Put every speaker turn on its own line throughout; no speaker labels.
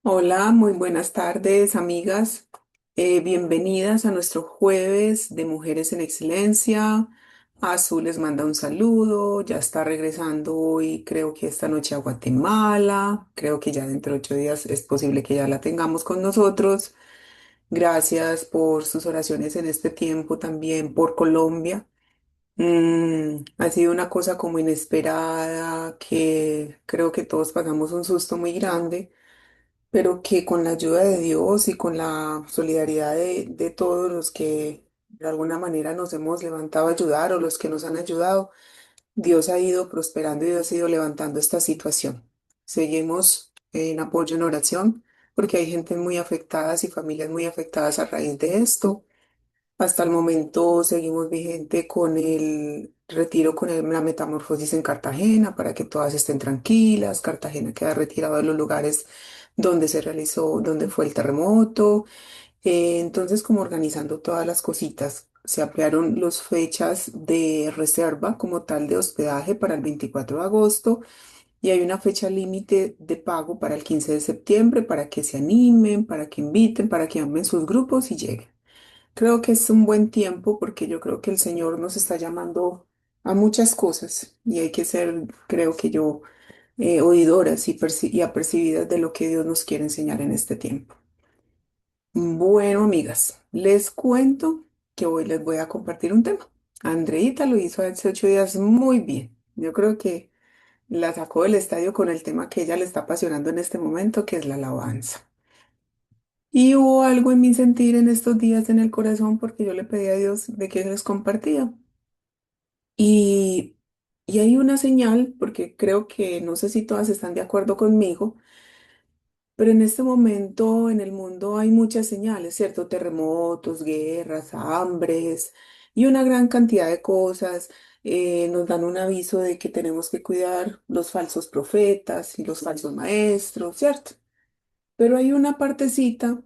Hola, muy buenas tardes, amigas. Bienvenidas a nuestro jueves de Mujeres en Excelencia. Azul les manda un saludo. Ya está regresando hoy, creo que esta noche a Guatemala. Creo que ya dentro de 8 días es posible que ya la tengamos con nosotros. Gracias por sus oraciones en este tiempo, también por Colombia. Ha sido una cosa como inesperada, que creo que todos pasamos un susto muy grande, pero que con la ayuda de Dios y con la solidaridad de todos los que de alguna manera nos hemos levantado a ayudar o los que nos han ayudado, Dios ha ido prosperando y Dios ha ido levantando esta situación. Seguimos en apoyo en oración porque hay gente muy afectada y familias muy afectadas a raíz de esto. Hasta el momento seguimos vigente con el retiro, con la metamorfosis en Cartagena para que todas estén tranquilas. Cartagena queda retirado de los lugares donde se realizó, donde fue el terremoto. Entonces, como organizando todas las cositas, se ampliaron las fechas de reserva como tal de hospedaje para el 24 de agosto y hay una fecha límite de pago para el 15 de septiembre para que se animen, para que inviten, para que amen sus grupos y lleguen. Creo que es un buen tiempo porque yo creo que el Señor nos está llamando a muchas cosas y hay que ser, creo que yo, oídoras y apercibidas de lo que Dios nos quiere enseñar en este tiempo. Bueno, amigas, les cuento que hoy les voy a compartir un tema. Andreita lo hizo hace 8 días muy bien. Yo creo que la sacó del estadio con el tema que ella le está apasionando en este momento, que es la alabanza. Y hubo algo en mi sentir en estos días en el corazón porque yo le pedí a Dios de que les compartía. Y, y hay una señal, porque creo que no sé si todas están de acuerdo conmigo, pero en este momento en el mundo hay muchas señales, ¿cierto? Terremotos, guerras, hambres y una gran cantidad de cosas. Nos dan un aviso de que tenemos que cuidar los falsos profetas y los falsos maestros, ¿cierto? Pero hay una partecita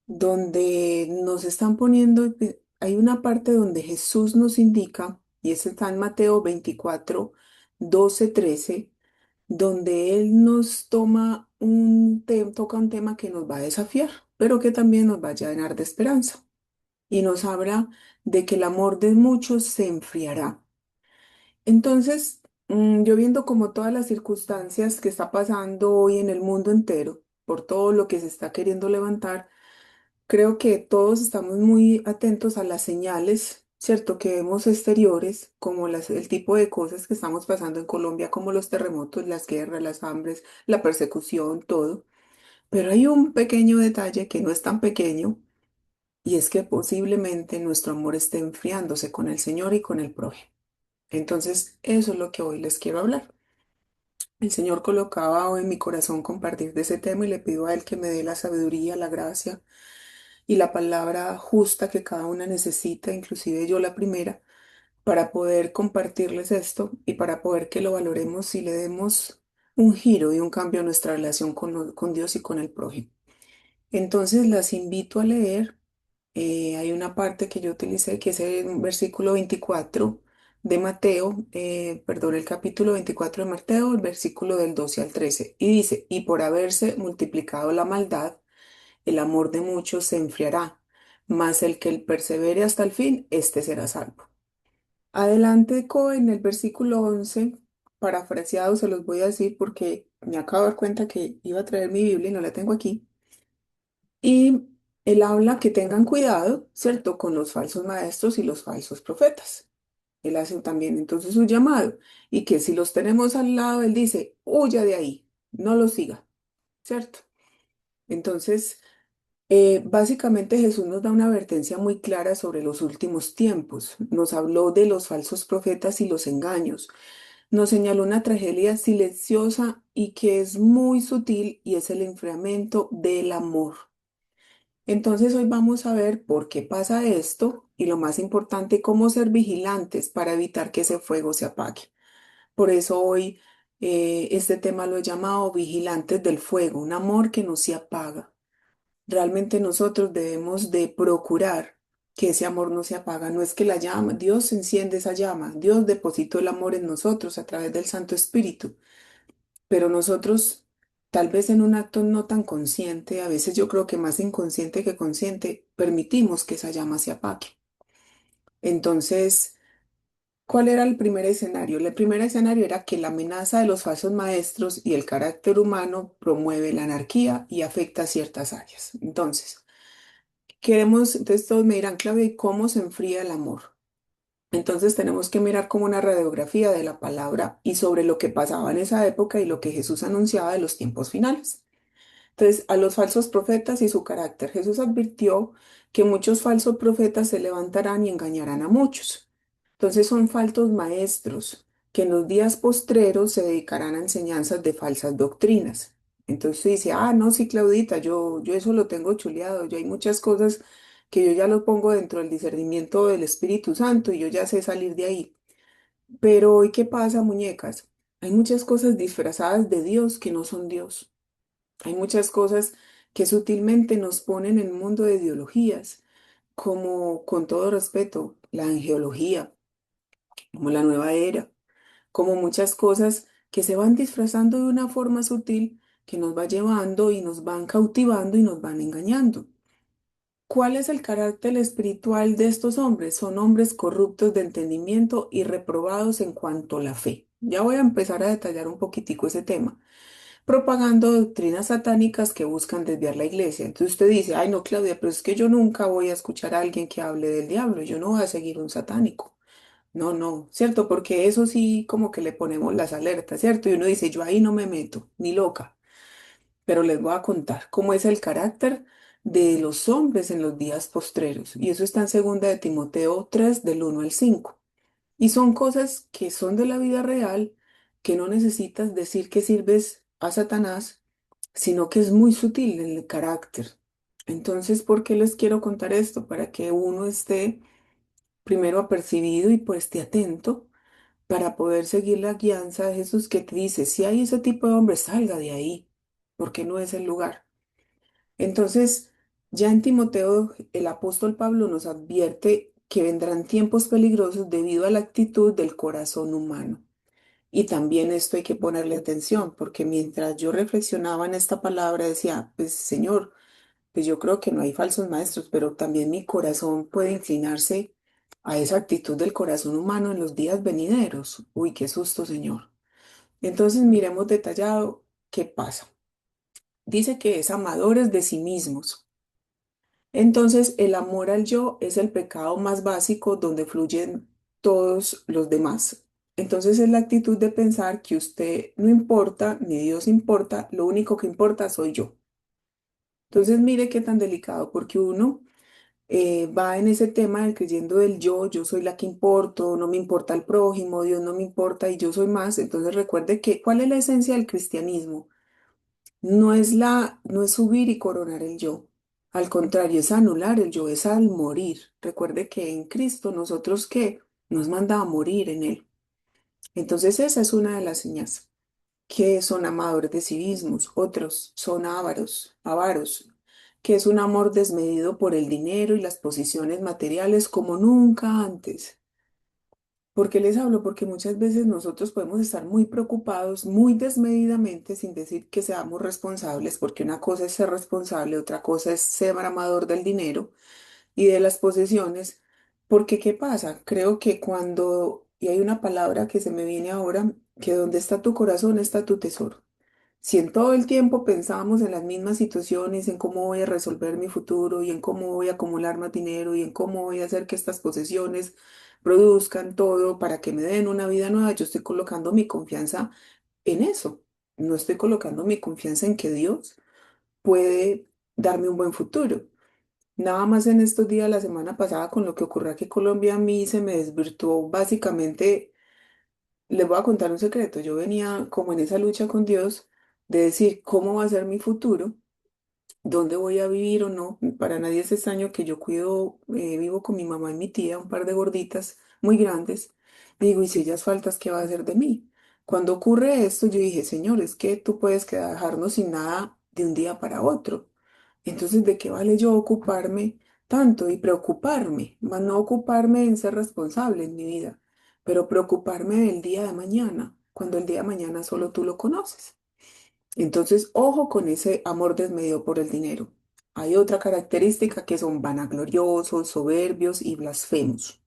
donde nos están poniendo, hay una parte donde Jesús nos indica, y ese está en Mateo 24, 12, 13, donde Él nos toma toca un tema que nos va a desafiar, pero que también nos va a llenar de esperanza. Y nos habla de que el amor de muchos se enfriará. Entonces, yo viendo como todas las circunstancias que está pasando hoy en el mundo entero, por todo lo que se está queriendo levantar, creo que todos estamos muy atentos a las señales, ¿cierto? Que vemos exteriores, como el tipo de cosas que estamos pasando en Colombia, como los terremotos, las guerras, las hambres, la persecución, todo. Pero hay un pequeño detalle que no es tan pequeño, y es que posiblemente nuestro amor esté enfriándose con el Señor y con el prójimo. Entonces, eso es lo que hoy les quiero hablar. El Señor colocaba hoy en mi corazón compartir de ese tema y le pido a Él que me dé la sabiduría, la gracia y la palabra justa que cada una necesita, inclusive yo la primera, para poder compartirles esto y para poder que lo valoremos y le demos un giro y un cambio a nuestra relación con Dios y con el prójimo. Entonces las invito a leer. Hay una parte que yo utilicé que es el versículo 24 de Mateo, perdón, el capítulo 24 de Mateo, el versículo del 12 al 13. Y dice, y por haberse multiplicado la maldad, el amor de muchos se enfriará, mas el que persevere hasta el fin, éste será salvo. Adelante en el versículo 11, parafraseado se los voy a decir porque me acabo de dar cuenta que iba a traer mi Biblia y no la tengo aquí. Y él habla que tengan cuidado, ¿cierto?, con los falsos maestros y los falsos profetas. Él hace también entonces su llamado y que si los tenemos al lado, él dice, huya de ahí, no los siga, ¿cierto? Entonces, básicamente Jesús nos da una advertencia muy clara sobre los últimos tiempos. Nos habló de los falsos profetas y los engaños. Nos señaló una tragedia silenciosa y que es muy sutil y es el enfriamiento del amor. Entonces hoy vamos a ver por qué pasa esto y lo más importante, cómo ser vigilantes para evitar que ese fuego se apague. Por eso hoy este tema lo he llamado vigilantes del fuego, un amor que no se apaga. Realmente nosotros debemos de procurar que ese amor no se apaga. No es que la llama, Dios enciende esa llama, Dios depositó el amor en nosotros a través del Santo Espíritu, pero nosotros tal vez en un acto no tan consciente, a veces yo creo que más inconsciente que consciente, permitimos que esa llama se apague. Entonces, ¿cuál era el primer escenario? El primer escenario era que la amenaza de los falsos maestros y el carácter humano promueve la anarquía y afecta a ciertas áreas. Entonces todos me dirán, Claudia, ¿y cómo se enfría el amor? Entonces tenemos que mirar como una radiografía de la palabra y sobre lo que pasaba en esa época y lo que Jesús anunciaba de los tiempos finales. Entonces, a los falsos profetas y su carácter. Jesús advirtió que muchos falsos profetas se levantarán y engañarán a muchos. Entonces, son falsos maestros que en los días postreros se dedicarán a enseñanzas de falsas doctrinas. Entonces dice, ah, no, sí, Claudita, yo eso lo tengo chuleado, yo hay muchas cosas que yo ya lo pongo dentro del discernimiento del Espíritu Santo y yo ya sé salir de ahí. Pero hoy, ¿qué pasa, muñecas? Hay muchas cosas disfrazadas de Dios que no son Dios. Hay muchas cosas que sutilmente nos ponen en un mundo de ideologías, como, con todo respeto, la angeología, como la nueva era, como muchas cosas que se van disfrazando de una forma sutil que nos va llevando y nos van cautivando y nos van engañando. ¿Cuál es el carácter espiritual de estos hombres? Son hombres corruptos de entendimiento y reprobados en cuanto a la fe. Ya voy a empezar a detallar un poquitico ese tema propagando doctrinas satánicas que buscan desviar la iglesia. Entonces usted dice, ay no, Claudia, pero es que yo nunca voy a escuchar a alguien que hable del diablo, yo no voy a seguir un satánico. No, no, ¿cierto? Porque eso sí como que le ponemos las alertas, ¿cierto? Y uno dice, yo ahí no me meto, ni loca. Pero les voy a contar cómo es el carácter de los hombres en los días postreros. Y eso está en segunda de Timoteo 3 del 1 al 5. Y son cosas que son de la vida real, que no necesitas decir que sirves a Satanás, sino que es muy sutil en el carácter. Entonces, ¿por qué les quiero contar esto? Para que uno esté primero apercibido y pues esté atento para poder seguir la guianza de Jesús que te dice, si hay ese tipo de hombre, salga de ahí, porque no es el lugar. Entonces, ya en Timoteo, el apóstol Pablo nos advierte que vendrán tiempos peligrosos debido a la actitud del corazón humano. Y también esto hay que ponerle atención, porque mientras yo reflexionaba en esta palabra, decía, pues Señor, pues yo creo que no hay falsos maestros, pero también mi corazón puede inclinarse a esa actitud del corazón humano en los días venideros. Uy, qué susto, Señor. Entonces miremos detallado qué pasa. Dice que es amadores de sí mismos. Entonces, el amor al yo es el pecado más básico donde fluyen todos los demás. Entonces, es la actitud de pensar que usted no importa, ni Dios importa, lo único que importa soy yo. Entonces, mire qué tan delicado, porque uno va en ese tema del creyendo del yo soy la que importo, no me importa el prójimo, Dios no me importa y yo soy más. Entonces, recuerde que, ¿cuál es la esencia del cristianismo? No es subir y coronar el yo. Al contrario, es anular el yo, es al morir. Recuerde que en Cristo nosotros que nos manda a morir en Él. Entonces esa es una de las señas, que son amadores de sí mismos, otros son avaros, que es un amor desmedido por el dinero y las posiciones materiales como nunca antes. ¿Por qué les hablo? Porque muchas veces nosotros podemos estar muy preocupados, muy desmedidamente, sin decir que seamos responsables, porque una cosa es ser responsable, otra cosa es ser amador del dinero y de las posesiones. Porque, ¿qué pasa? Creo que y hay una palabra que se me viene ahora, que donde está tu corazón está tu tesoro. Si en todo el tiempo pensamos en las mismas situaciones, en cómo voy a resolver mi futuro y en cómo voy a acumular más dinero y en cómo voy a hacer que estas posesiones produzcan todo para que me den una vida nueva, yo estoy colocando mi confianza en eso. No estoy colocando mi confianza en que Dios puede darme un buen futuro. Nada más en estos días, la semana pasada, con lo que ocurrió aquí en Colombia, a mí se me desvirtuó básicamente. Les voy a contar un secreto. Yo venía como en esa lucha con Dios de decir cómo va a ser mi futuro, dónde voy a vivir o no. Para nadie es extraño que yo vivo con mi mamá y mi tía, un par de gorditas muy grandes. Digo, y si ellas faltas, ¿qué va a hacer de mí? Cuando ocurre esto, yo dije, Señor, es que tú puedes dejarnos sin nada de un día para otro. Entonces, ¿de qué vale yo ocuparme tanto y preocuparme? Más no ocuparme en ser responsable en mi vida, pero preocuparme del día de mañana, cuando el día de mañana solo tú lo conoces. Entonces, ojo con ese amor desmedido por el dinero. Hay otra característica que son vanagloriosos, soberbios y blasfemos.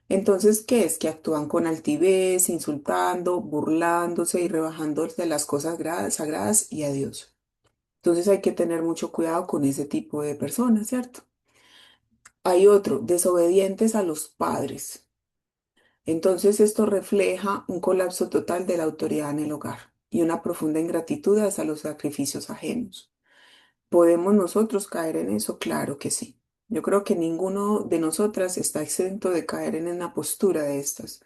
Entonces, ¿qué es? Que actúan con altivez, insultando, burlándose y rebajándose de las cosas sagradas y a Dios. Entonces hay que tener mucho cuidado con ese tipo de personas, ¿cierto? Hay otro, desobedientes a los padres. Entonces esto refleja un colapso total de la autoridad en el hogar y una profunda ingratitud hacia los sacrificios ajenos. ¿Podemos nosotros caer en eso? Claro que sí. Yo creo que ninguno de nosotras está exento de caer en una postura de estas.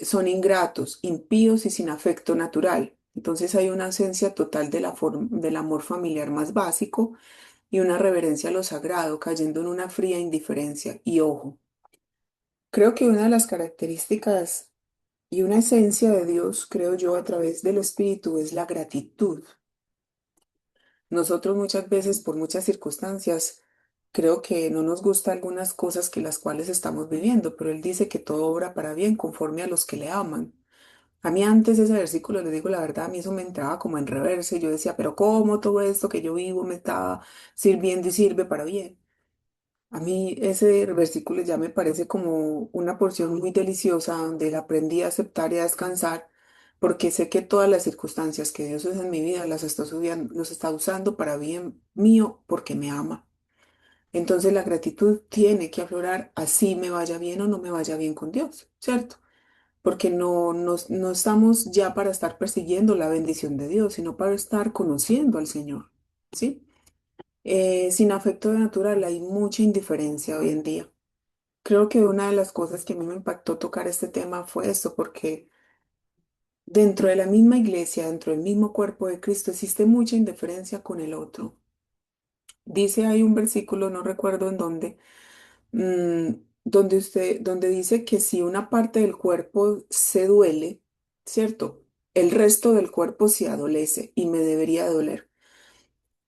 Son ingratos, impíos y sin afecto natural. Entonces hay una ausencia total de del amor familiar más básico y una reverencia a lo sagrado, cayendo en una fría indiferencia. Y ojo, creo que una de las características y una esencia de Dios, creo yo, a través del Espíritu es la gratitud. Nosotros muchas veces, por muchas circunstancias, creo que no nos gustan algunas cosas que las cuales estamos viviendo, pero Él dice que todo obra para bien conforme a los que le aman. A mí antes ese versículo, les digo la verdad, a mí eso me entraba como en reverse. Yo decía, pero ¿cómo todo esto que yo vivo me está sirviendo y sirve para bien? A mí ese versículo ya me parece como una porción muy deliciosa donde él aprendí a aceptar y a descansar porque sé que todas las circunstancias que Dios usa en mi vida las está subiendo, los está usando para bien mío porque me ama. Entonces la gratitud tiene que aflorar así me vaya bien o no me vaya bien con Dios, ¿cierto? Porque no estamos ya para estar persiguiendo la bendición de Dios, sino para estar conociendo al Señor, ¿sí? Sin afecto de natural hay mucha indiferencia hoy en día. Creo que una de las cosas que a mí me impactó tocar este tema fue esto, porque dentro de la misma iglesia, dentro del mismo cuerpo de Cristo, existe mucha indiferencia con el otro. Dice hay un versículo, no recuerdo en dónde, mm, donde dice que si una parte del cuerpo se duele, ¿cierto? El resto del cuerpo se adolece y me debería doler.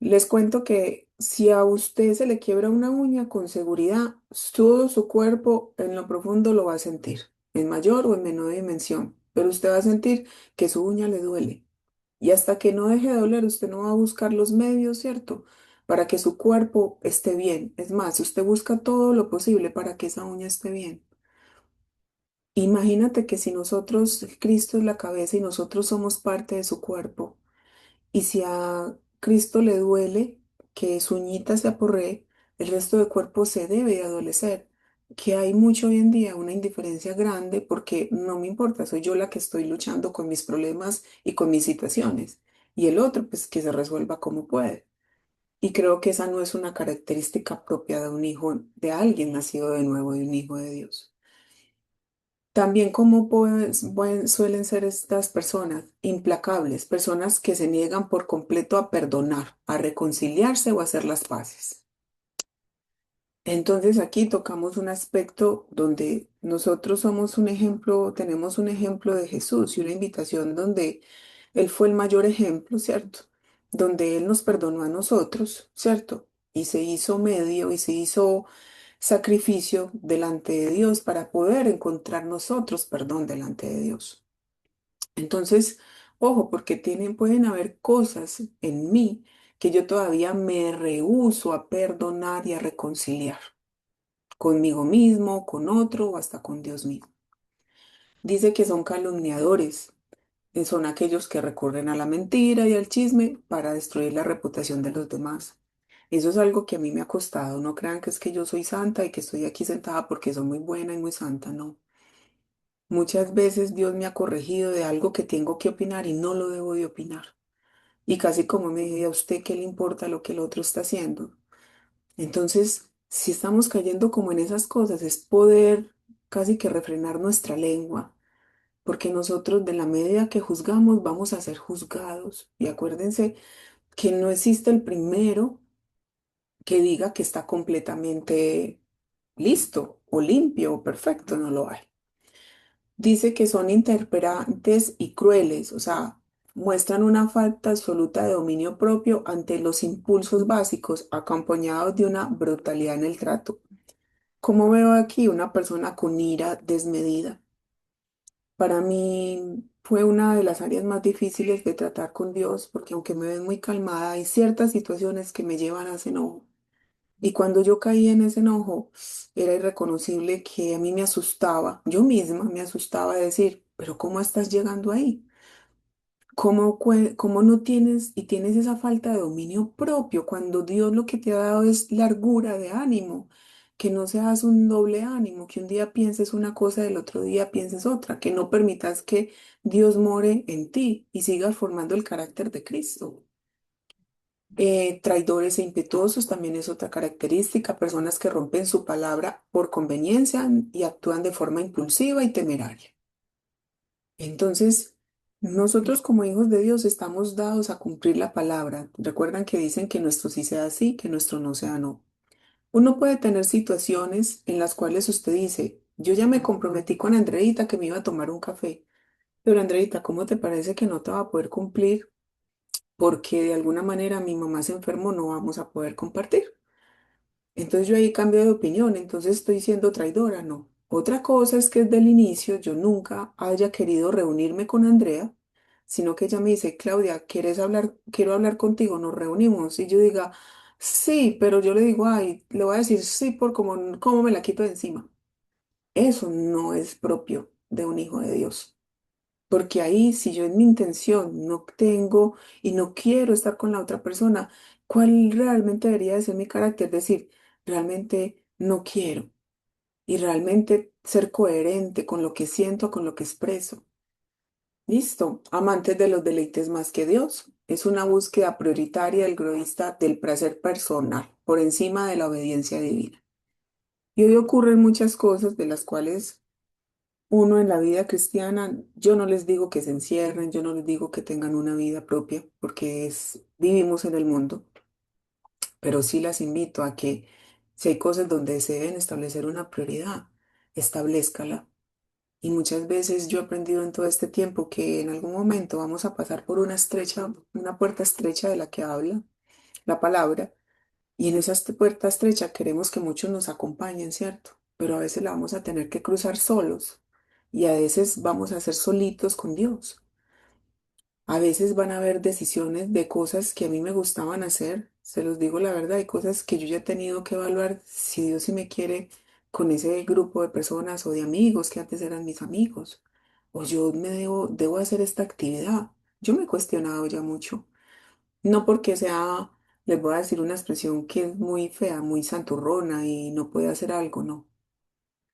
Les cuento que si a usted se le quiebra una uña, con seguridad, todo su cuerpo en lo profundo lo va a sentir, en mayor o en menor dimensión, pero usted va a sentir que su uña le duele. Y hasta que no deje de doler, usted no va a buscar los medios, ¿cierto? Para que su cuerpo esté bien. Es más, usted busca todo lo posible para que esa uña esté bien. Imagínate que si nosotros, Cristo es la cabeza y nosotros somos parte de su cuerpo, y si a Cristo le duele que su uñita se aporree, el resto del cuerpo se debe de adolecer. Que hay mucho hoy en día, una indiferencia grande porque no me importa, soy yo la que estoy luchando con mis problemas y con mis situaciones. Y el otro, pues que se resuelva como puede. Y creo que esa no es una característica propia de un hijo, de alguien nacido de nuevo, de un hijo de Dios. También como suelen ser estas personas implacables, personas que se niegan por completo a perdonar, a reconciliarse o a hacer las paces. Entonces aquí tocamos un aspecto donde nosotros somos un ejemplo, tenemos un ejemplo de Jesús y una invitación donde Él fue el mayor ejemplo, ¿cierto? Donde Él nos perdonó a nosotros, ¿cierto? Y se hizo medio y se hizo sacrificio delante de Dios para poder encontrar nosotros perdón delante de Dios. Entonces, ojo, porque pueden haber cosas en mí que yo todavía me rehúso a perdonar y a reconciliar conmigo mismo, con otro o hasta con Dios mismo. Dice que son calumniadores, son aquellos que recurren a la mentira y al chisme para destruir la reputación de los demás. Eso es algo que a mí me ha costado. No crean que es que yo soy santa y que estoy aquí sentada porque soy muy buena y muy santa, no. Muchas veces Dios me ha corregido de algo que tengo que opinar y no lo debo de opinar. Y casi como me dije, ¿a usted qué le importa lo que el otro está haciendo? Entonces, si estamos cayendo como en esas cosas, es poder casi que refrenar nuestra lengua, porque nosotros de la medida que juzgamos vamos a ser juzgados. Y acuérdense que no existe el primero que diga que está completamente listo o limpio o perfecto, no lo hay. Dice que son interperantes y crueles, o sea, muestran una falta absoluta de dominio propio ante los impulsos básicos, acompañados de una brutalidad en el trato. Como veo aquí una persona con ira desmedida. Para mí, fue una de las áreas más difíciles de tratar con Dios, porque aunque me ven muy calmada, hay ciertas situaciones que me llevan a ese enojo. Y cuando yo caí en ese enojo, era irreconocible que a mí me asustaba, yo misma me asustaba de decir, pero ¿cómo estás llegando ahí? ¿Cómo no tienes y tienes esa falta de dominio propio cuando Dios lo que te ha dado es largura de ánimo? Que no seas un doble ánimo, que un día pienses una cosa y el otro día pienses otra, que no permitas que Dios more en ti y sigas formando el carácter de Cristo. Traidores e impetuosos también es otra característica, personas que rompen su palabra por conveniencia y actúan de forma impulsiva y temeraria. Entonces, nosotros como hijos de Dios estamos dados a cumplir la palabra. Recuerdan que dicen que nuestro sí sea sí, que nuestro no sea no. Uno puede tener situaciones en las cuales usted dice, yo ya me comprometí con Andreita que me iba a tomar un café, pero Andreita, ¿cómo te parece que no te va a poder cumplir? Porque de alguna manera mi mamá se enfermó, no vamos a poder compartir. Entonces yo ahí cambio de opinión, entonces estoy siendo traidora, no. Otra cosa es que desde el inicio yo nunca haya querido reunirme con Andrea, sino que ella me dice, Claudia, ¿quieres hablar? Quiero hablar contigo, nos reunimos. Y yo diga, sí, pero yo le digo, ay, le voy a decir sí por cómo me la quito de encima. Eso no es propio de un hijo de Dios. Porque ahí, si yo en mi intención no tengo y no quiero estar con la otra persona, ¿cuál realmente debería de ser mi carácter? Decir, realmente no quiero y realmente ser coherente con lo que siento, con lo que expreso. Listo, amantes de los deleites más que Dios. Es una búsqueda prioritaria del egoísta del placer personal por encima de la obediencia divina. Y hoy ocurren muchas cosas de las cuales uno en la vida cristiana, yo no les digo que se encierren, yo no les digo que tengan una vida propia, porque vivimos en el mundo, pero sí las invito a que si hay cosas donde se deben establecer una prioridad, establezcala. Y muchas veces yo he aprendido en todo este tiempo que en algún momento vamos a pasar por una puerta estrecha de la que habla la palabra, y en esa puerta estrecha queremos que muchos nos acompañen, ¿cierto? Pero a veces la vamos a tener que cruzar solos y a veces vamos a ser solitos con Dios. A veces van a haber decisiones de cosas que a mí me gustaban hacer, se los digo la verdad, hay cosas que yo ya he tenido que evaluar si Dios sí me quiere con ese grupo de personas o de amigos que antes eran mis amigos, o yo debo hacer esta actividad. Yo me he cuestionado ya mucho. No porque sea, les voy a decir una expresión que es muy fea, muy santurrona y no puede hacer algo, no,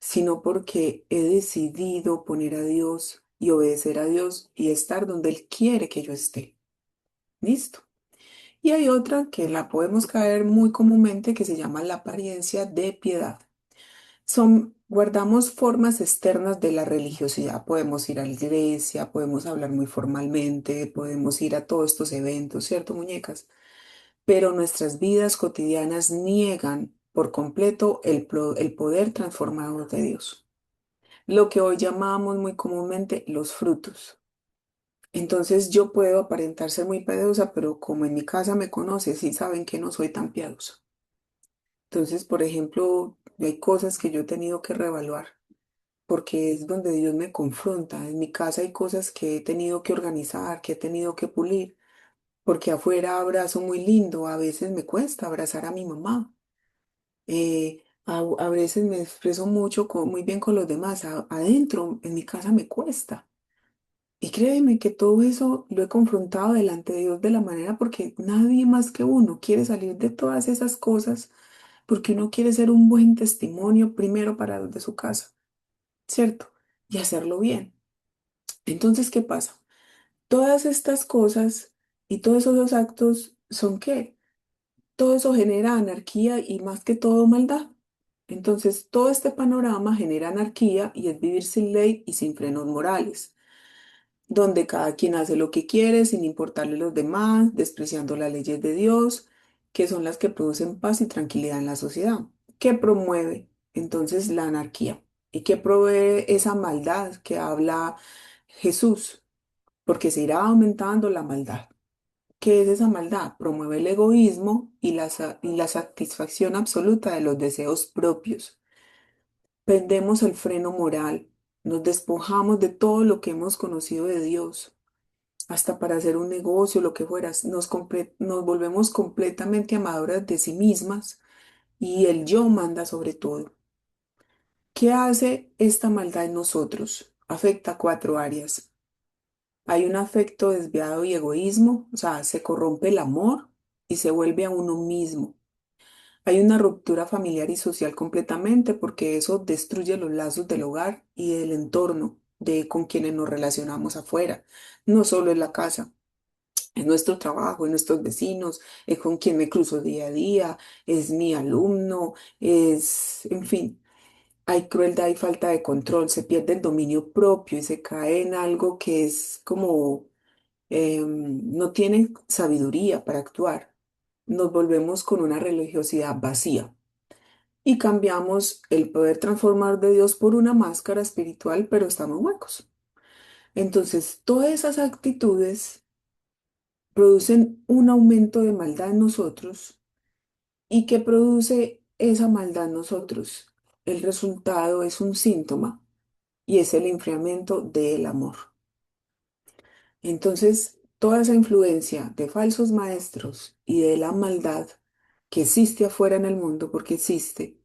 sino porque he decidido poner a Dios y obedecer a Dios y estar donde Él quiere que yo esté. Listo. Y hay otra que la podemos caer muy comúnmente que se llama la apariencia de piedad. Guardamos formas externas de la religiosidad. Podemos ir a la iglesia, podemos hablar muy formalmente, podemos ir a todos estos eventos, ¿cierto, muñecas? Pero nuestras vidas cotidianas niegan por completo el poder transformador de Dios, lo que hoy llamamos muy comúnmente los frutos. Entonces yo puedo aparentar ser muy piadosa, pero como en mi casa me conoce, sí saben que no soy tan piadosa. Entonces, por ejemplo, hay cosas que yo he tenido que reevaluar, porque es donde Dios me confronta. En mi casa hay cosas que he tenido que organizar, que he tenido que pulir, porque afuera abrazo muy lindo, a veces me cuesta abrazar a mi mamá. A veces me expreso muy bien con los demás. Adentro, en mi casa me cuesta. Y créeme que todo eso lo he confrontado delante de Dios de la manera porque nadie más que uno quiere salir de todas esas cosas porque uno quiere ser un buen testimonio primero para los de su casa, ¿cierto? Y hacerlo bien. Entonces, ¿qué pasa? Todas estas cosas y todos esos actos son ¿qué? Todo eso genera anarquía y más que todo maldad. Entonces, todo este panorama genera anarquía y es vivir sin ley y sin frenos morales, donde cada quien hace lo que quiere sin importarle a los demás, despreciando las leyes de Dios, que son las que producen paz y tranquilidad en la sociedad. ¿Qué promueve entonces la anarquía? ¿Y qué provee esa maldad que habla Jesús? Porque se irá aumentando la maldad. ¿Qué es esa maldad? Promueve el egoísmo y la satisfacción absoluta de los deseos propios. Perdemos el freno moral. Nos despojamos de todo lo que hemos conocido de Dios, hasta para hacer un negocio, lo que fuera. Nos volvemos completamente amadoras de sí mismas y el yo manda sobre todo. ¿Qué hace esta maldad en nosotros? Afecta cuatro áreas. Hay un afecto desviado y egoísmo, o sea, se corrompe el amor y se vuelve a uno mismo. Hay una ruptura familiar y social completamente porque eso destruye los lazos del hogar y del entorno de con quienes nos relacionamos afuera. No solo en la casa, en nuestro trabajo, en nuestros vecinos, es con quien me cruzo día a día, es mi alumno, en fin, hay crueldad y falta de control, se pierde el dominio propio y se cae en algo que es como no tiene sabiduría para actuar. Nos volvemos con una religiosidad vacía y cambiamos el poder transformar de Dios por una máscara espiritual, pero estamos huecos. Entonces, todas esas actitudes producen un aumento de maldad en nosotros. ¿Y qué produce esa maldad en nosotros? El resultado es un síntoma y es el enfriamiento del amor. Entonces, toda esa influencia de falsos maestros y de la maldad que existe afuera en el mundo, porque existe,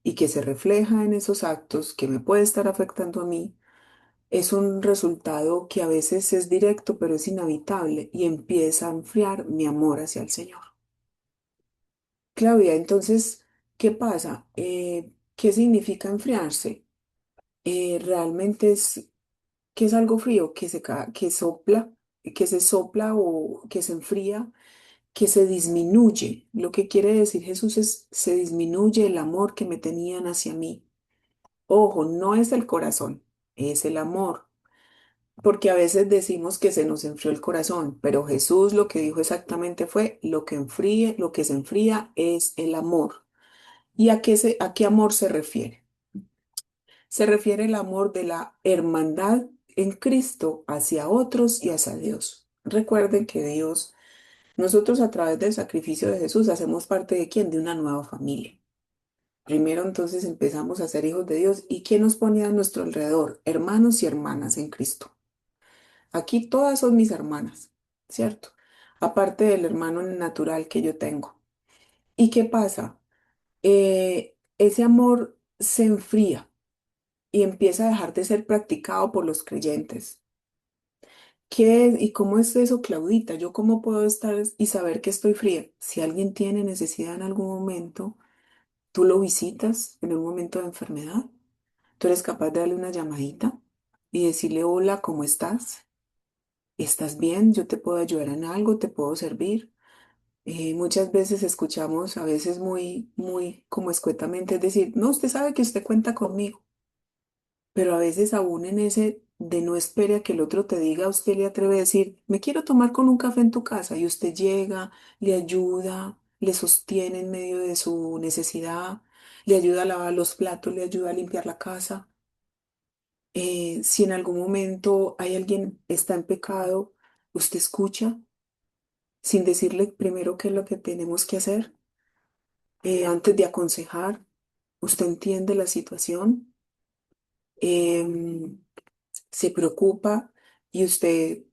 y que se refleja en esos actos que me puede estar afectando a mí, es un resultado que a veces es directo, pero es inevitable y empieza a enfriar mi amor hacia el Señor. Claudia, entonces, ¿qué pasa? ¿Qué significa enfriarse? Realmente es que es algo frío, que sopla, que se sopla o que se enfría, que se disminuye. Lo que quiere decir Jesús es, se disminuye el amor que me tenían hacia mí. Ojo, no es el corazón, es el amor. Porque a veces decimos que se nos enfrió el corazón, pero Jesús lo que dijo exactamente fue, lo que se enfría es el amor. ¿Y a qué amor se refiere? Se refiere el amor de la hermandad en Cristo hacia otros y hacia Dios. Recuerden que Dios, nosotros a través del sacrificio de Jesús hacemos parte de quién? De una nueva familia. Primero entonces empezamos a ser hijos de Dios y ¿quién nos pone a nuestro alrededor? Hermanos y hermanas en Cristo. Aquí todas son mis hermanas, ¿cierto? Aparte del hermano natural que yo tengo. ¿Y qué pasa? Ese amor se enfría y empieza a dejar de ser practicado por los creyentes. ¿Qué es y cómo es eso, Claudita? ¿Yo cómo puedo estar y saber que estoy fría? Si alguien tiene necesidad en algún momento, tú lo visitas en un momento de enfermedad, tú eres capaz de darle una llamadita y decirle, hola, ¿cómo estás? ¿Estás bien? ¿Yo te puedo ayudar en algo? ¿Te puedo servir? Muchas veces escuchamos, a veces muy como escuetamente, es decir, no, usted sabe que usted cuenta conmigo. Pero a veces aún en ese de no espere a que el otro te diga, usted le atreve a decir, me quiero tomar con un café en tu casa y usted llega, le ayuda, le sostiene en medio de su necesidad, le ayuda a lavar los platos, le ayuda a limpiar la casa. Si en algún momento hay alguien está en pecado, usted escucha sin decirle primero qué es lo que tenemos que hacer. Antes de aconsejar, usted entiende la situación. em, Se preocupa y usted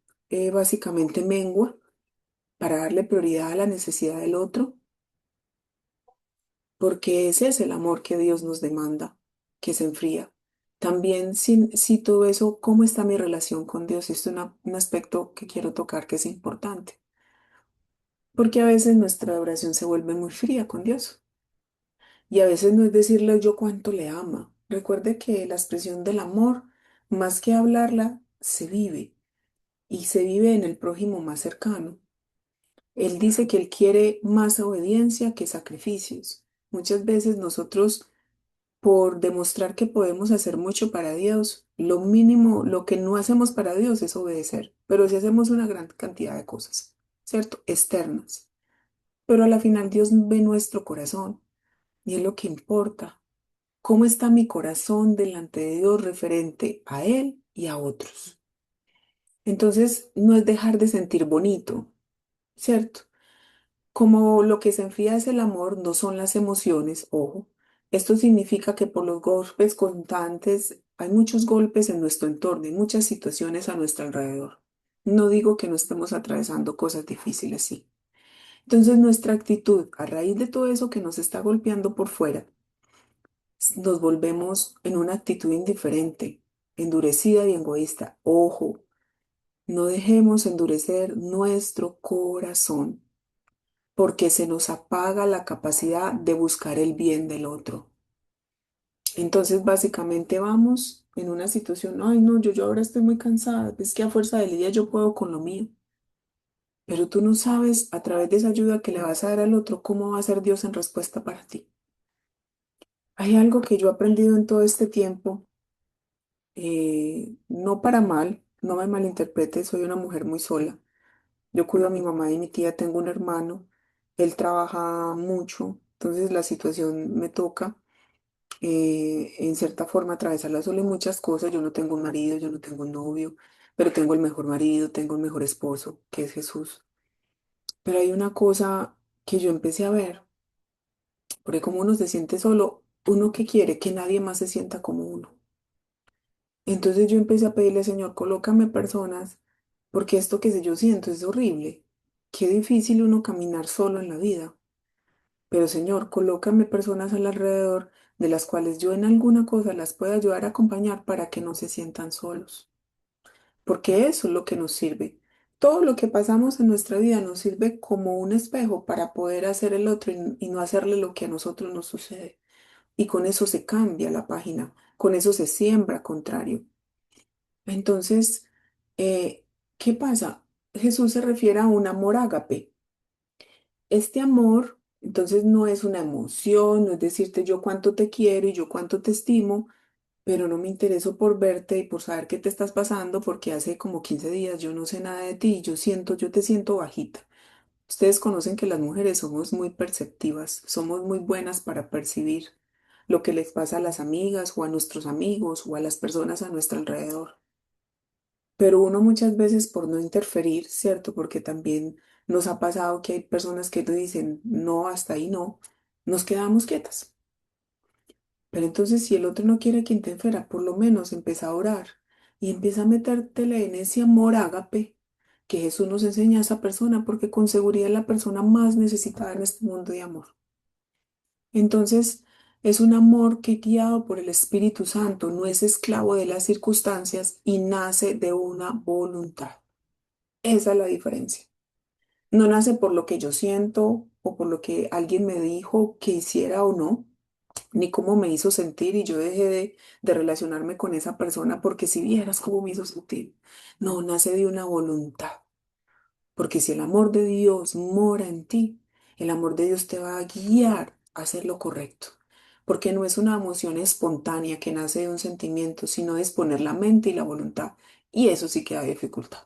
básicamente mengua para darle prioridad a la necesidad del otro, porque ese es el amor que Dios nos demanda, que se enfría. También si todo eso, ¿cómo está mi relación con Dios? Esto es un aspecto que quiero tocar que es importante, porque a veces nuestra oración se vuelve muy fría con Dios y a veces no es decirle yo cuánto le ama. Recuerde que la expresión del amor, más que hablarla, se vive y se vive en el prójimo más cercano. Él dice que él quiere más obediencia que sacrificios. Muchas veces nosotros, por demostrar que podemos hacer mucho para Dios, lo mínimo, lo que no hacemos para Dios es obedecer, pero sí hacemos una gran cantidad de cosas, ¿cierto? Externas. Pero a la final Dios ve nuestro corazón y es lo que importa. ¿Cómo está mi corazón delante de Dios referente a Él y a otros? Entonces, no es dejar de sentir bonito, ¿cierto? Como lo que se enfría es el amor, no son las emociones, ojo, Esto significa que por los golpes constantes, hay muchos golpes en nuestro entorno, hay muchas situaciones a nuestro alrededor. No digo que no estemos atravesando cosas difíciles, sí. Entonces nuestra actitud, a raíz de todo eso que nos está golpeando por fuera, nos volvemos en una actitud indiferente, endurecida y egoísta. Ojo, no dejemos endurecer nuestro corazón, porque se nos apaga la capacidad de buscar el bien del otro. Entonces, básicamente vamos en una situación, ay, no, yo ahora estoy muy cansada, es que a fuerza de día yo puedo con lo mío, pero tú no sabes a través de esa ayuda que le vas a dar al otro cómo va a ser Dios en respuesta para ti. Hay algo que yo he aprendido en todo este tiempo, no para mal, no me malinterprete, soy una mujer muy sola. Yo cuido a mi mamá y mi tía, tengo un hermano, él trabaja mucho, entonces la situación me toca en cierta forma atravesarla sola en muchas cosas. Yo no tengo un marido, yo no tengo un novio, pero tengo el mejor marido, tengo el mejor esposo, que es Jesús. Pero hay una cosa que yo empecé a ver, porque como uno se siente solo, uno que quiere que nadie más se sienta como uno. Entonces yo empecé a pedirle, Señor, colócame personas, porque esto que yo siento es horrible. Qué difícil uno caminar solo en la vida. Pero Señor, colócame personas al alrededor de las cuales yo en alguna cosa las pueda ayudar a acompañar para que no se sientan solos. Porque eso es lo que nos sirve. Todo lo que pasamos en nuestra vida nos sirve como un espejo para poder hacer el otro y no hacerle lo que a nosotros nos sucede. Y con eso se cambia la página, con eso se siembra contrario. Entonces, eh, ¿qué pasa? Jesús se refiere a un amor ágape. Este amor, entonces, no es una emoción, no es decirte yo cuánto te quiero y yo cuánto te estimo, pero no me intereso por verte y por saber qué te estás pasando porque hace como 15 días yo no sé nada de ti y yo te siento bajita. Ustedes conocen que las mujeres somos muy perceptivas, somos muy buenas para percibir lo que les pasa a las amigas o a nuestros amigos o a las personas a nuestro alrededor. Pero uno muchas veces por no interferir, ¿cierto? Porque también nos ha pasado que hay personas que te dicen, no, hasta ahí no, nos quedamos quietas. Pero entonces si el otro no quiere que interfiera, por lo menos empieza a orar y empieza a metértele en ese amor ágape que Jesús nos enseña a esa persona, porque con seguridad es la persona más necesitada en este mundo de amor. Entonces, es un amor que guiado por el Espíritu Santo, no es esclavo de las circunstancias y nace de una voluntad. Esa es la diferencia. No nace por lo que yo siento o por lo que alguien me dijo que hiciera o no, ni cómo me hizo sentir y yo dejé de relacionarme con esa persona porque si vieras cómo me hizo sentir. No, nace de una voluntad. Porque si el amor de Dios mora en ti, el amor de Dios te va a guiar a hacer lo correcto. Porque no es una emoción espontánea que nace de un sentimiento, sino de exponer la mente y la voluntad. Y eso sí que da dificultad.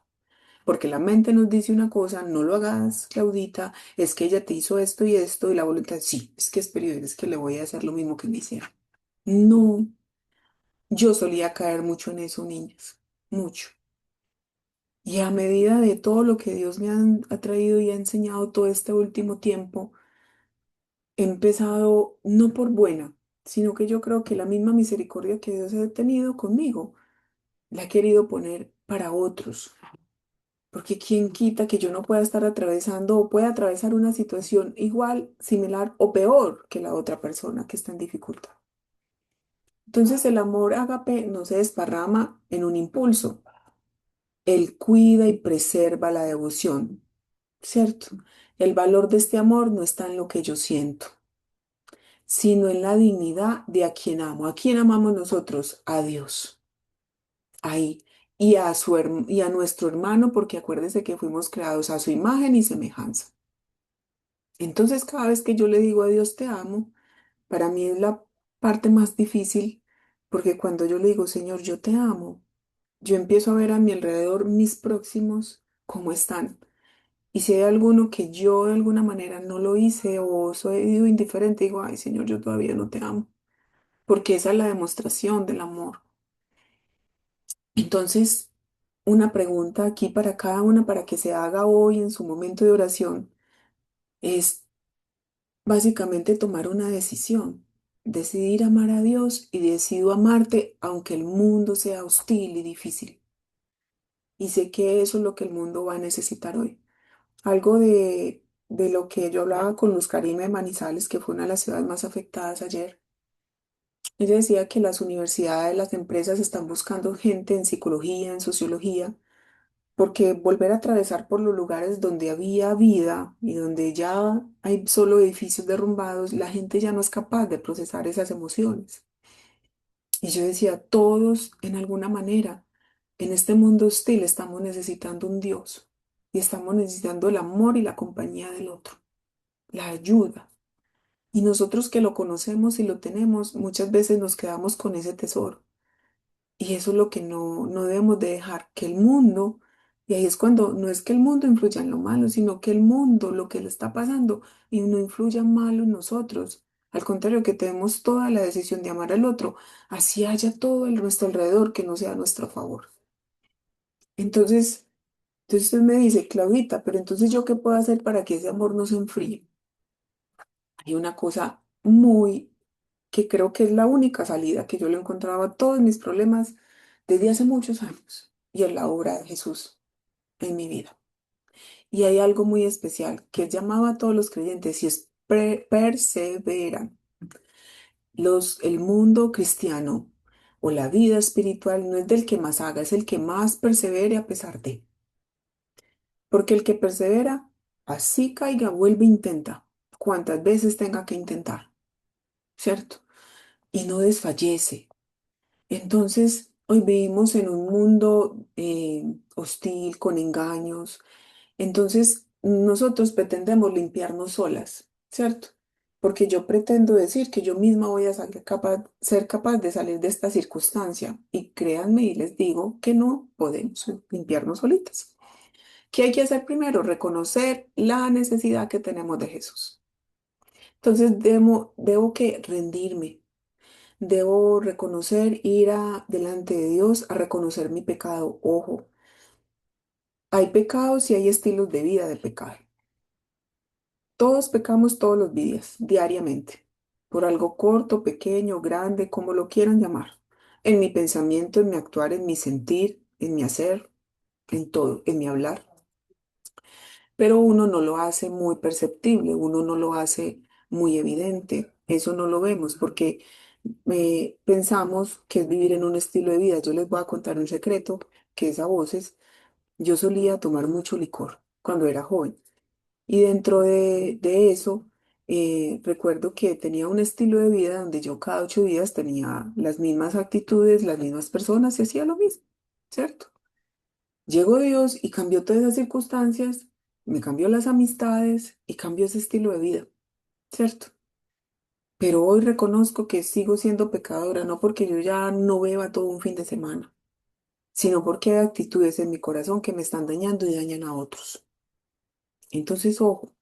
Porque la mente nos dice una cosa, no lo hagas, Claudita, es que ella te hizo esto, y la voluntad, sí, es que es periodista, es que le voy a hacer lo mismo que me hicieron. No, yo solía caer mucho en eso, niñas, mucho. Y a medida de todo lo que Dios ha traído y ha enseñado todo este último tiempo, he empezado no por buena, sino que yo creo que la misma misericordia que Dios ha tenido conmigo, la ha querido poner para otros. Porque quién quita que yo no pueda estar atravesando o pueda atravesar una situación igual, similar o peor que la otra persona que está en dificultad. Entonces el amor ágape no se desparrama en un impulso. Él cuida y preserva la devoción, ¿cierto? El valor de este amor no está en lo que yo siento, sino en la dignidad de a quien amo. ¿A quién amamos nosotros? A Dios. Ahí. Y a nuestro hermano, porque acuérdese que fuimos creados a su imagen y semejanza. Entonces, cada vez que yo le digo a Dios te amo, para mí es la parte más difícil, porque cuando yo le digo, Señor, yo te amo, yo empiezo a ver a mi alrededor mis próximos cómo están. Y si hay alguno que yo de alguna manera no lo hice o soy indiferente, digo, ay, Señor, yo todavía no te amo, porque esa es la demostración del amor. Entonces, una pregunta aquí para cada una, para que se haga hoy en su momento de oración, es básicamente tomar una decisión. decidir amar a Dios y decido amarte aunque el mundo sea hostil y difícil. Y sé que eso es lo que el mundo va a necesitar hoy. Algo de lo que yo hablaba con Luz Karime de Manizales, que fue una de las ciudades más afectadas ayer. Ella decía que las universidades, las empresas están buscando gente en psicología, en sociología, porque volver a atravesar por los lugares donde había vida y donde ya hay solo edificios derrumbados, la gente ya no es capaz de procesar esas emociones. Y yo decía, todos en alguna manera, en este mundo hostil estamos necesitando un Dios y estamos necesitando el amor y la compañía del otro, la ayuda. Y nosotros que lo conocemos y lo tenemos, muchas veces nos quedamos con ese tesoro. Y eso es lo que no debemos de dejar, que el mundo, y ahí es cuando no es que el mundo influya en lo malo, sino que el mundo, lo que le está pasando, y no influya malo en nosotros. Al contrario, que tenemos toda la decisión de amar al otro, así haya todo el nuestro alrededor que no sea a nuestro favor. Entonces, usted me dice, Claudita, pero entonces ¿yo qué puedo hacer para que ese amor no se enfríe? Hay una cosa muy que creo que es la única salida que yo le encontraba a todos mis problemas desde hace muchos años, y es la obra de Jesús en mi vida. Y hay algo muy especial que es llamado a todos los creyentes y es perseveran. El mundo cristiano o la vida espiritual no es del que más haga, es el que más persevere a pesar de. Porque el que persevera, así caiga, vuelve e intenta, cuantas veces tenga que intentar, ¿cierto? Y no desfallece. Entonces, hoy vivimos en un mundo hostil, con engaños. Entonces, nosotros pretendemos limpiarnos solas, ¿cierto? Porque yo pretendo decir que yo misma voy a ser capaz de salir de esta circunstancia. Y créanme y les digo que no podemos limpiarnos solitas. ¿Qué hay que hacer primero? Reconocer la necesidad que tenemos de Jesús. Entonces, debo que rendirme. Debo reconocer, delante de Dios a reconocer mi pecado. Ojo, hay pecados y hay estilos de vida de pecar. Todos pecamos todos los días, diariamente, por algo corto, pequeño, grande, como lo quieran llamar. En mi pensamiento, en mi actuar, en mi sentir, en mi hacer, en todo, en mi hablar. Pero uno no lo hace muy perceptible, uno no lo hace muy evidente. Eso no lo vemos porque pensamos que es vivir en un estilo de vida. Yo les voy a contar un secreto que es a voces. Yo solía tomar mucho licor cuando era joven y dentro de eso recuerdo que tenía un estilo de vida donde yo cada 8 días tenía las mismas actitudes, las mismas personas y hacía lo mismo, ¿cierto? Llegó Dios y cambió todas esas circunstancias, me cambió las amistades y cambió ese estilo de vida, ¿cierto? Pero hoy reconozco que sigo siendo pecadora, no porque yo ya no beba todo un fin de semana, sino porque hay actitudes en mi corazón que me están dañando y dañan a otros. Entonces, ojo,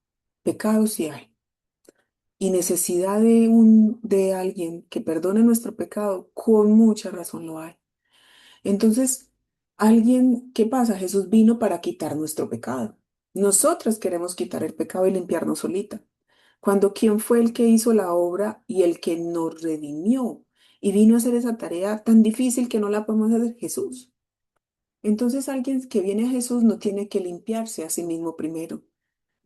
pecados sí hay. Y necesidad de alguien que perdone nuestro pecado, con mucha razón lo hay. Entonces, ¿qué pasa? Jesús vino para quitar nuestro pecado. Nosotras queremos quitar el pecado y limpiarnos solita. Cuando ¿quién fue el que hizo la obra y el que nos redimió y vino a hacer esa tarea tan difícil que no la podemos hacer? Jesús. Entonces, alguien que viene a Jesús no tiene que limpiarse a sí mismo primero,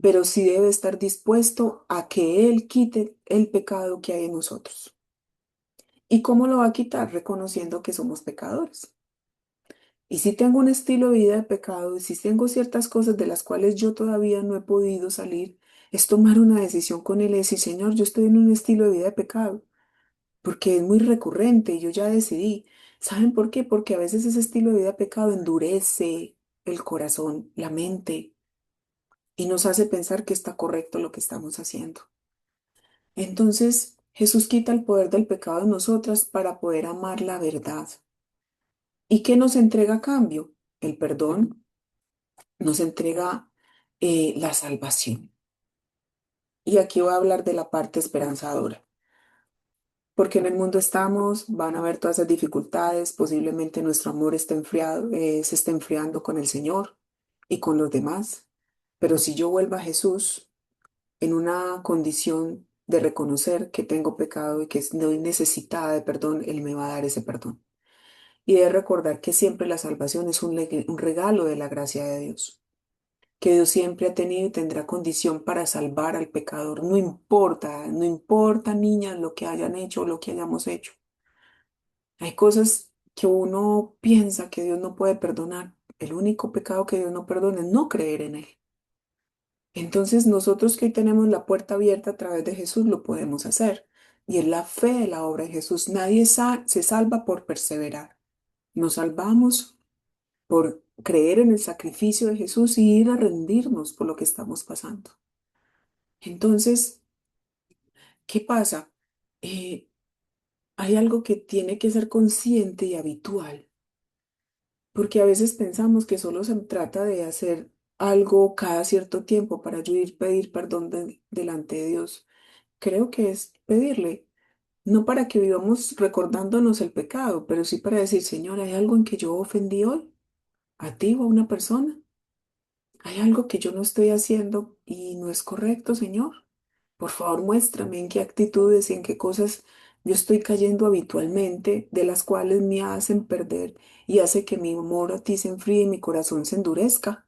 pero sí debe estar dispuesto a que Él quite el pecado que hay en nosotros. ¿Y cómo lo va a quitar? Reconociendo que somos pecadores. Y si tengo un estilo de vida de pecado, y si tengo ciertas cosas de las cuales yo todavía no he podido salir, es tomar una decisión con Él y decir, Señor, yo estoy en un estilo de vida de pecado, porque es muy recurrente y yo ya decidí. ¿Saben por qué? Porque a veces ese estilo de vida de pecado endurece el corazón, la mente, y nos hace pensar que está correcto lo que estamos haciendo. Entonces, Jesús quita el poder del pecado en nosotras para poder amar la verdad. ¿Y qué nos entrega a cambio? El perdón, nos entrega la salvación. Y aquí voy a hablar de la parte esperanzadora, porque en el mundo estamos, van a haber todas esas dificultades, posiblemente nuestro amor esté enfriado, se esté enfriando con el Señor y con los demás. Pero si yo vuelvo a Jesús en una condición de reconocer que tengo pecado y que estoy necesitada de perdón, Él me va a dar ese perdón. Y de recordar que siempre la salvación es un regalo de la gracia de Dios, que Dios siempre ha tenido y tendrá condición para salvar al pecador. No importa, no importa, niñas, lo que hayan hecho o lo que hayamos hecho. Hay cosas que uno piensa que Dios no puede perdonar. El único pecado que Dios no perdona es no creer en Él. Entonces nosotros que hoy tenemos la puerta abierta a través de Jesús lo podemos hacer. Y es la fe de la obra de Jesús. Nadie se salva por perseverar. Nos salvamos por creer en el sacrificio de Jesús y ir a rendirnos por lo que estamos pasando. Entonces, ¿qué pasa? Eh, Hay algo que tiene que ser consciente y habitual, porque a veces pensamos que solo se trata de hacer algo cada cierto tiempo para yo ir pedir perdón delante de Dios. Creo que es pedirle, no para que vivamos recordándonos el pecado, pero sí para decir, Señor, ¿hay algo en que yo ofendí hoy? ¿A ti o a una persona? ¿Hay algo que yo no estoy haciendo y no es correcto, Señor? Por favor, muéstrame en qué actitudes y en qué cosas yo estoy cayendo habitualmente, de las cuales me hacen perder y hace que mi amor a ti se enfríe y mi corazón se endurezca.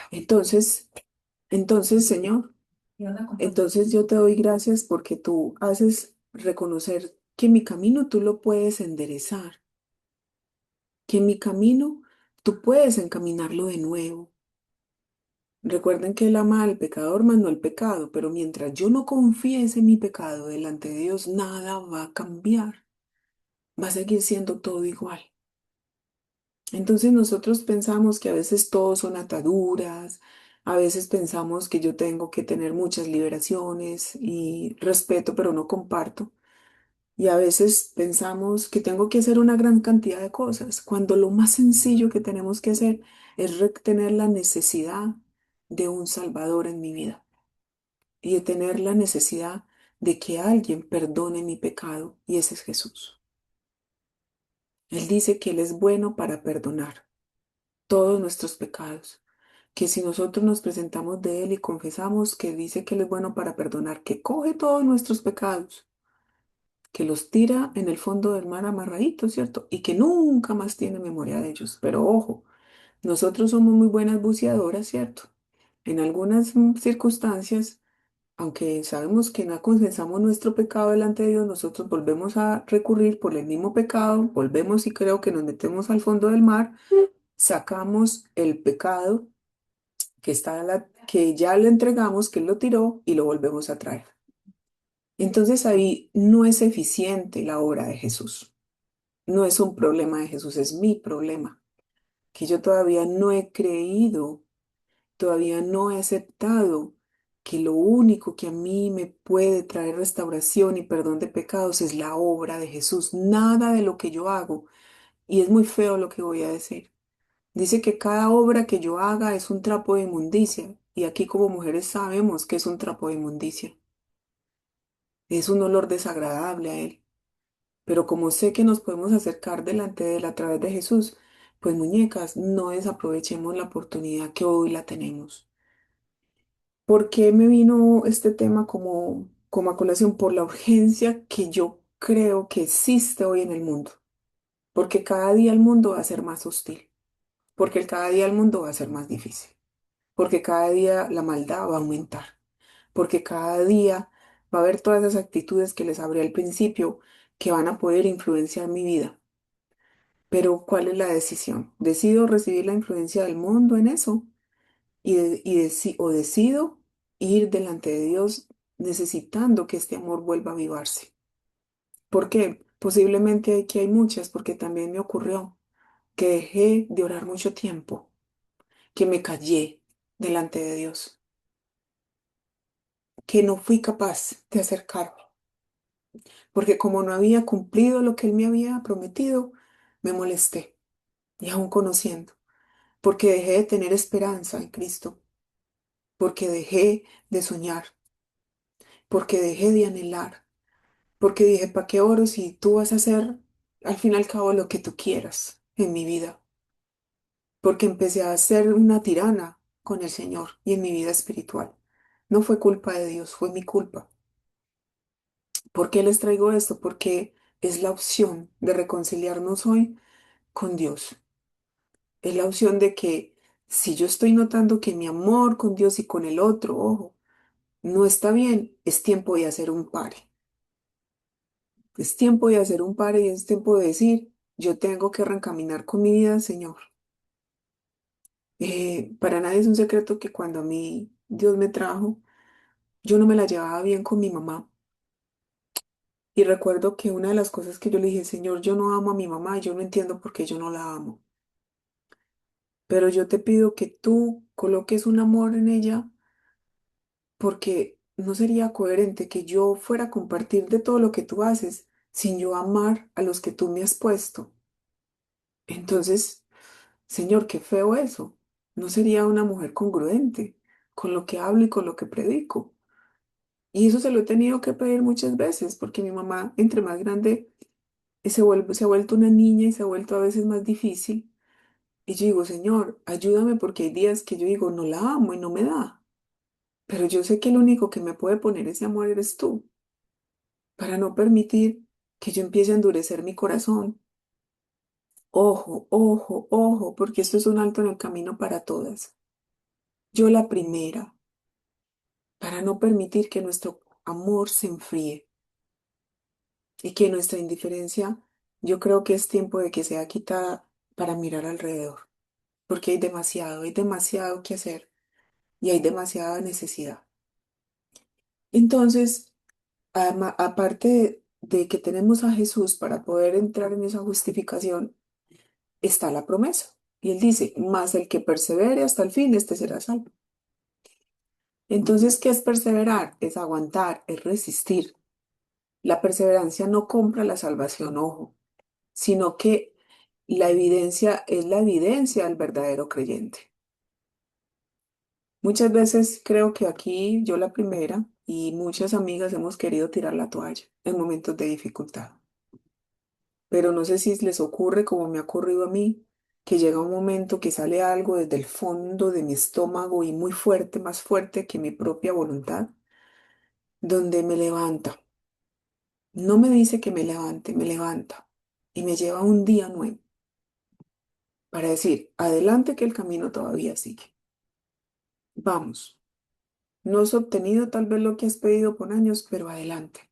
Entonces, Señor, entonces yo te doy gracias porque tú haces reconocer que mi camino tú lo puedes enderezar, que mi camino tú puedes encaminarlo de nuevo. Recuerden que Él ama al pecador, mas no al pecado, pero mientras yo no confiese mi pecado delante de Dios, nada va a cambiar. Va a seguir siendo todo igual. Entonces nosotros pensamos que a veces todo son ataduras, a veces pensamos que yo tengo que tener muchas liberaciones y respeto, pero no comparto. Y a veces pensamos que tengo que hacer una gran cantidad de cosas, cuando lo más sencillo que tenemos que hacer es tener la necesidad de un Salvador en mi vida y de tener la necesidad de que alguien perdone mi pecado, y ese es Jesús. Él dice que Él es bueno para perdonar todos nuestros pecados, que si nosotros nos presentamos de Él y confesamos que dice que Él es bueno para perdonar, que coge todos nuestros pecados, que los tira en el fondo del mar amarraditos, ¿cierto? Y que nunca más tiene memoria de ellos. Pero ojo, nosotros somos muy buenas buceadoras, ¿cierto? En algunas circunstancias, aunque sabemos que no confesamos nuestro pecado delante de Dios, nosotros volvemos a recurrir por el mismo pecado, volvemos y creo que nos metemos al fondo del mar, sacamos el pecado que ya le entregamos, que él lo tiró y lo volvemos a traer. Entonces ahí no es eficiente la obra de Jesús. No es un problema de Jesús, es mi problema, que yo todavía no he creído, todavía no he aceptado que lo único que a mí me puede traer restauración y perdón de pecados es la obra de Jesús, nada de lo que yo hago. Y es muy feo lo que voy a decir. Dice que cada obra que yo haga es un trapo de inmundicia. Y aquí como mujeres sabemos que es un trapo de inmundicia. Es un olor desagradable a él. Pero como sé que nos podemos acercar delante de él a través de Jesús, pues muñecas, no desaprovechemos la oportunidad que hoy la tenemos. ¿Por qué me vino este tema como a colación? Por la urgencia que yo creo que existe hoy en el mundo. Porque cada día el mundo va a ser más hostil. Porque cada día el mundo va a ser más difícil. Porque cada día la maldad va a aumentar. Porque cada día va a haber todas esas actitudes que les hablé al principio que van a poder influenciar mi vida. Pero ¿cuál es la decisión? ¿Decido recibir la influencia del mundo en eso? O decido ir delante de Dios necesitando que este amor vuelva a avivarse. ¿Por qué? Posiblemente aquí hay muchas, porque también me ocurrió que dejé de orar mucho tiempo, que me callé delante de Dios, que no fui capaz de acercarme, porque como no había cumplido lo que Él me había prometido, me molesté, y aún conociendo, porque dejé de tener esperanza en Cristo, porque dejé de soñar, porque dejé de anhelar, porque dije, ¿para qué oro si tú vas a hacer al fin y al cabo lo que tú quieras en mi vida? Porque empecé a ser una tirana con el Señor y en mi vida espiritual. No fue culpa de Dios, fue mi culpa. ¿Por qué les traigo esto? Porque es la opción de reconciliarnos hoy con Dios. Es la opción de que si yo estoy notando que mi amor con Dios y con el otro, ojo, no está bien, es tiempo de hacer un pare. Es tiempo de hacer un pare y es tiempo de decir, yo tengo que reencaminar con mi vida, Señor. Para nadie es un secreto que cuando a mí Dios me trajo, yo no me la llevaba bien con mi mamá. Y recuerdo que una de las cosas que yo le dije, Señor, yo no amo a mi mamá y yo no entiendo por qué yo no la amo. Pero yo te pido que tú coloques un amor en ella porque no sería coherente que yo fuera a compartir de todo lo que tú haces sin yo amar a los que tú me has puesto. Entonces, Señor, qué feo eso. No sería una mujer congruente con lo que hablo y con lo que predico. Y eso se lo he tenido que pedir muchas veces porque mi mamá, entre más grande, se ha vuelto una niña y se ha vuelto a veces más difícil. Y yo digo, Señor, ayúdame porque hay días que yo digo, no la amo y no me da. Pero yo sé que el único que me puede poner ese amor eres tú, para no permitir que yo empiece a endurecer mi corazón. Ojo, ojo, ojo, porque esto es un alto en el camino para todas. Yo la primera, para no permitir que nuestro amor se enfríe y que nuestra indiferencia, yo creo que es tiempo de que sea quitada para mirar alrededor, porque hay demasiado que hacer y hay demasiada necesidad. Entonces, aparte de que tenemos a Jesús para poder entrar en esa justificación, está la promesa. Y él dice, mas el que persevere hasta el fin, este será salvo. Entonces, ¿qué es perseverar? Es aguantar, es resistir. La perseverancia no compra la salvación, ojo, sino que la evidencia es la evidencia del verdadero creyente. Muchas veces creo que aquí yo la primera y muchas amigas hemos querido tirar la toalla en momentos de dificultad. Pero no sé si les ocurre como me ha ocurrido a mí, que llega un momento que sale algo desde el fondo de mi estómago y muy fuerte, más fuerte que mi propia voluntad, donde me levanta. No me dice que me levanta y me lleva a un día nuevo para decir, adelante que el camino todavía sigue. Vamos, no has obtenido tal vez lo que has pedido por años, pero adelante.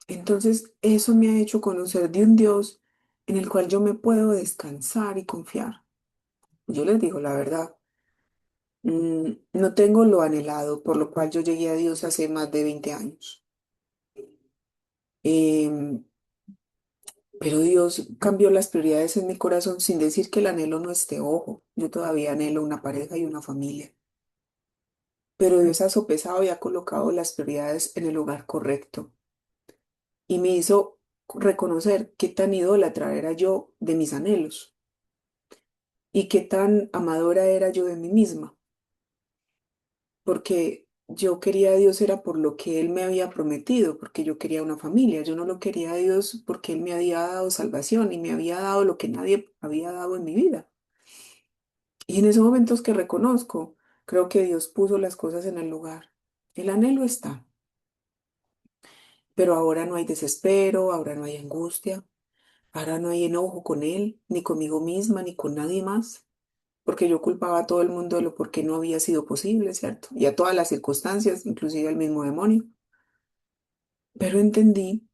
Entonces, eso me ha hecho conocer de un Dios en el cual yo me puedo descansar y confiar. Yo les digo la verdad, no tengo lo anhelado, por lo cual yo llegué a Dios hace más de 20 años. Em, pero Dios cambió las prioridades en mi corazón sin decir que el anhelo no esté, ojo. Yo todavía anhelo una pareja y una familia. Pero Dios ha sopesado y ha colocado las prioridades en el lugar correcto. Y me hizo reconocer qué tan idólatra era yo de mis anhelos y qué tan amadora era yo de mí misma. Porque yo quería a Dios era por lo que Él me había prometido, porque yo quería una familia, yo no lo quería a Dios porque Él me había dado salvación y me había dado lo que nadie había dado en mi vida. Y en esos momentos que reconozco, creo que Dios puso las cosas en el lugar. El anhelo está, pero ahora no hay desespero, ahora no hay angustia, ahora no hay enojo con Él, ni conmigo misma, ni con nadie más, porque yo culpaba a todo el mundo de lo por qué no había sido posible, ¿cierto? Y a todas las circunstancias, inclusive al mismo demonio. Pero entendí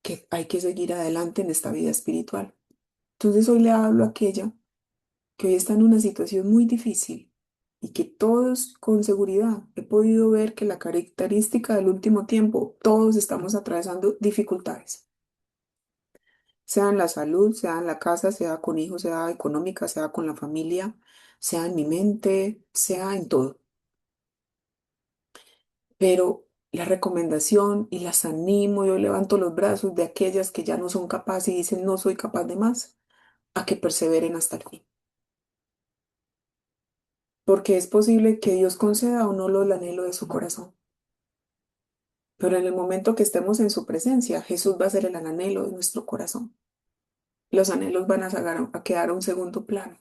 que hay que seguir adelante en esta vida espiritual. Entonces hoy le hablo a aquella que hoy está en una situación muy difícil y que todos con seguridad he podido ver que la característica del último tiempo, todos estamos atravesando dificultades, sea en la salud, sea en la casa, sea con hijos, sea económica, sea con la familia, sea en mi mente, sea en todo. Pero la recomendación y las animo, yo levanto los brazos de aquellas que ya no son capaces y dicen no soy capaz de más, a que perseveren hasta el fin. Porque es posible que Dios conceda o no lo el anhelo de su corazón. Pero en el momento que estemos en su presencia, Jesús va a ser el anhelo de nuestro corazón. Los anhelos van a quedar a un segundo plano,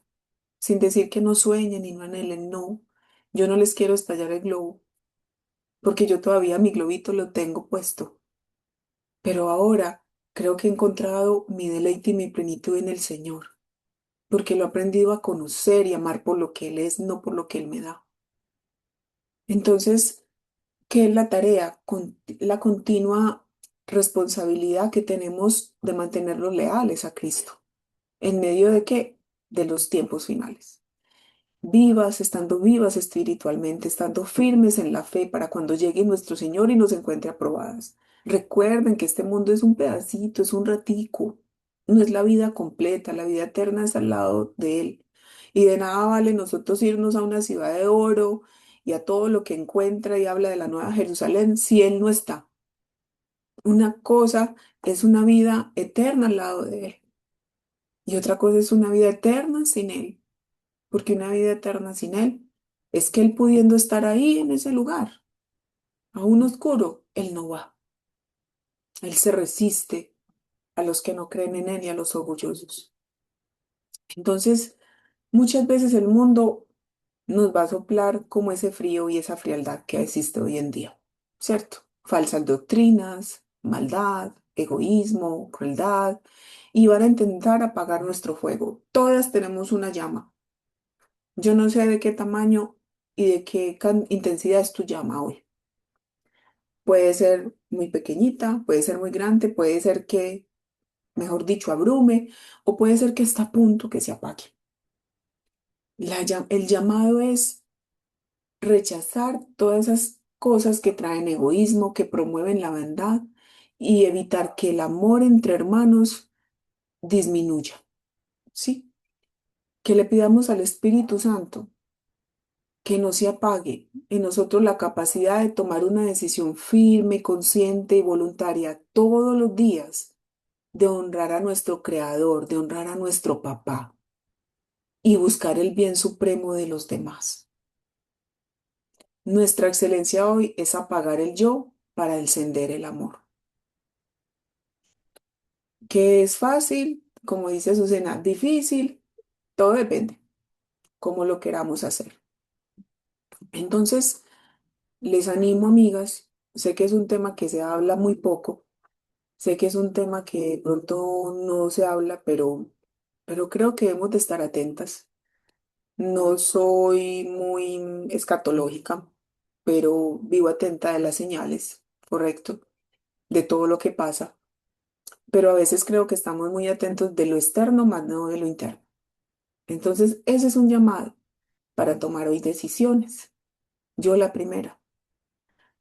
sin decir que no sueñen y no anhelen, no. Yo no les quiero estallar el globo, porque yo todavía mi globito lo tengo puesto, pero ahora creo que he encontrado mi deleite y mi plenitud en el Señor, porque lo he aprendido a conocer y amar por lo que Él es, no por lo que Él me da. Entonces, ¿qué es la tarea? La continua responsabilidad que tenemos de mantenerlos leales a Cristo. ¿En medio de qué? De los tiempos finales. Estando vivas espiritualmente, estando firmes en la fe para cuando llegue nuestro Señor y nos encuentre aprobadas. Recuerden que este mundo es un pedacito, es un ratico, no es la vida completa, la vida eterna es al lado de Él. Y de nada vale nosotros irnos a una ciudad de oro y a todo lo que encuentra y habla de la Nueva Jerusalén si Él no está. Una cosa es una vida eterna al lado de Él y otra cosa es una vida eterna sin Él, porque una vida eterna sin Él es que Él pudiendo estar ahí en ese lugar, aún oscuro, Él no va. Él se resiste a los que no creen en Él y a los orgullosos. Entonces, muchas veces el mundo nos va a soplar como ese frío y esa frialdad que existe hoy en día, ¿cierto? Falsas doctrinas, maldad, egoísmo, crueldad, y van a intentar apagar nuestro fuego. Todas tenemos una llama. Yo no sé de qué tamaño y de qué intensidad es tu llama hoy. Puede ser muy pequeñita, puede ser muy grande, puede ser que, mejor dicho, abrume, o puede ser que está a punto que se apague. El llamado es rechazar todas esas cosas que traen egoísmo, que promueven la bondad y evitar que el amor entre hermanos disminuya, ¿sí? Que le pidamos al Espíritu Santo que no se apague en nosotros la capacidad de tomar una decisión firme, consciente y voluntaria todos los días de honrar a nuestro Creador, de honrar a nuestro Papá y buscar el bien supremo de los demás. Nuestra excelencia hoy es apagar el yo para encender el amor. ¿Que es fácil? Como dice Azucena, difícil, todo depende, cómo lo queramos hacer. Entonces, les animo, amigas, sé que es un tema que se habla muy poco, sé que es un tema que de pronto no se habla, pero creo que debemos de estar atentas. No soy muy escatológica, pero vivo atenta de las señales, correcto, de todo lo que pasa. Pero a veces creo que estamos muy atentos de lo externo, más no de lo interno. Entonces, ese es un llamado para tomar hoy decisiones. Yo la primera,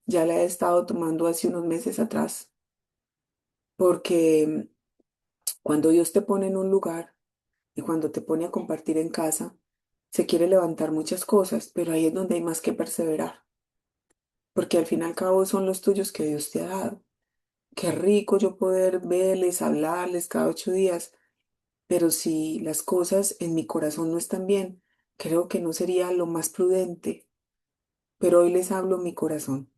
ya la he estado tomando hace unos meses atrás, porque cuando Dios te pone en un lugar y cuando te pone a compartir en casa, se quiere levantar muchas cosas, pero ahí es donde hay más que perseverar, porque al fin y al cabo son los tuyos que Dios te ha dado. Qué rico yo poder verles, hablarles cada 8 días, pero si las cosas en mi corazón no están bien, creo que no sería lo más prudente. Pero hoy les hablo mi corazón.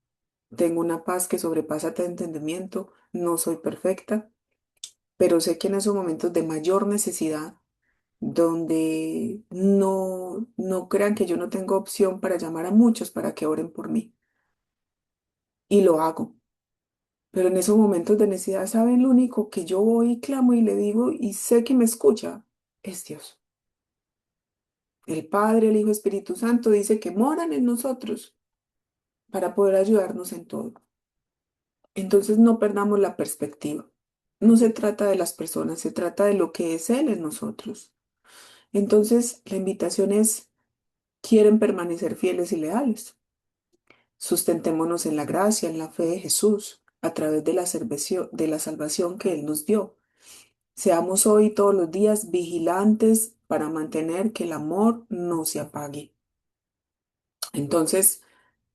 Tengo una paz que sobrepasa todo entendimiento, no soy perfecta, pero sé que en esos momentos de mayor necesidad, donde no crean que yo no tengo opción para llamar a muchos para que oren por mí. Y lo hago. Pero en esos momentos de necesidad, ¿saben? Lo único que yo voy y clamo y le digo y sé que me escucha es Dios. El Padre, el Hijo, Espíritu Santo dice que moran en nosotros para poder ayudarnos en todo. Entonces no perdamos la perspectiva. No se trata de las personas, se trata de lo que es Él en nosotros. Entonces la invitación es, quieren permanecer fieles y leales. Sustentémonos en la gracia, en la fe de Jesús, a través de de la salvación que Él nos dio. Seamos hoy todos los días vigilantes para mantener que el amor no se apague. Entonces,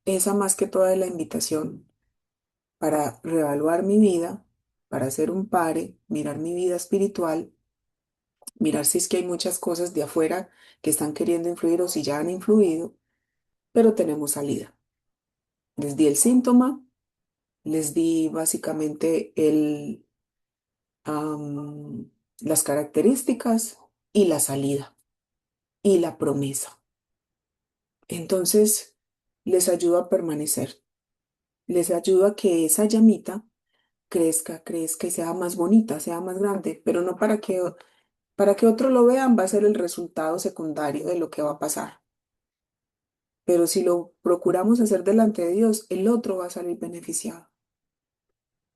esa más que toda es la invitación para reevaluar mi vida, para hacer un pare, mirar mi vida espiritual, mirar si es que hay muchas cosas de afuera que están queriendo influir o si ya han influido, pero tenemos salida. Les di el síntoma, les di básicamente las características y la salida y la promesa. Entonces, les ayudo a permanecer. les ayudo a que esa llamita crezca, crezca y sea más bonita, sea más grande, pero no para que otros lo vean va a ser el resultado secundario de lo que va a pasar. Pero si lo procuramos hacer delante de Dios, el otro va a salir beneficiado.